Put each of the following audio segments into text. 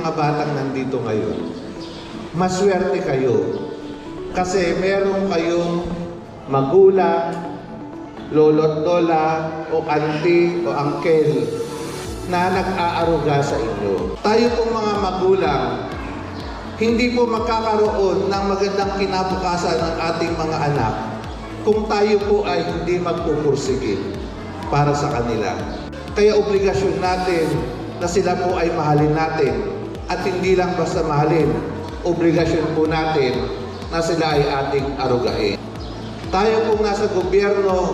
mga batang nandito ngayon, maswerte kayo. Kasi meron kayong magulang, lolo't lola, o auntie, o uncle na nag-aaruga sa inyo. Tayo pong mga magulang, hindi po magkakaroon ng magandang kinabukasan ng ating mga anak kung tayo po ay hindi magpupursigit para sa kanila. Kaya obligasyon natin na sila po ay mahalin natin. At hindi lang basta mahalin, obligasyon po natin na sila ay ating arugain. Tayo pong nasa gobyerno,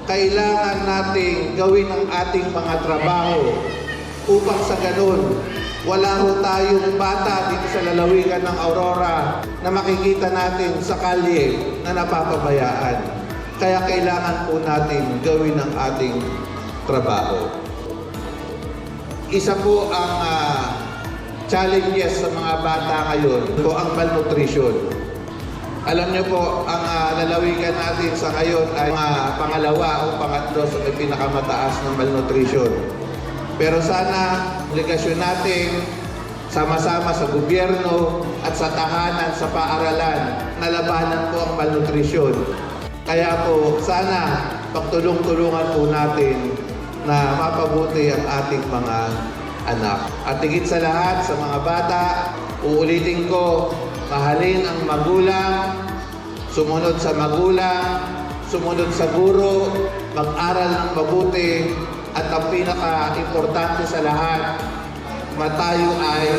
kailangan nating gawin ang ating mga trabaho upang sa ganun, wala ho tayong bata dito sa lalawigan ng Aurora na makikita natin sa kalye na napapabayaan. Kaya kailangan po natin gawin ang ating trabaho. Isa po ang challenges sa mga bata ngayon po ang malnutrition. Alam niyo po, ang lalawigan natin sa ngayon ay pangalawa o pangatlo sa may pinakamataas ng malnutrition. Pero sana, obligasyon natin, sama-sama sa gobyerno at sa tahanan, sa paaralan, na labanan po ang malnutrisyon. Kaya po, sana, pagtulong-tulungan po natin na mapabuti ang ating mga anak. At higit sa lahat, sa mga bata, uulitin ko, mahalin ang magulang, sumunod sa magulang, sumunod sa guro, mag-aral ng mabuti, at ang pinaka-importante sa lahat, tayo ay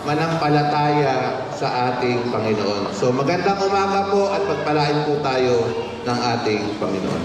manampalataya sa ating Panginoon. So magandang umaga po at pagpalain po tayo ng ating Panginoon.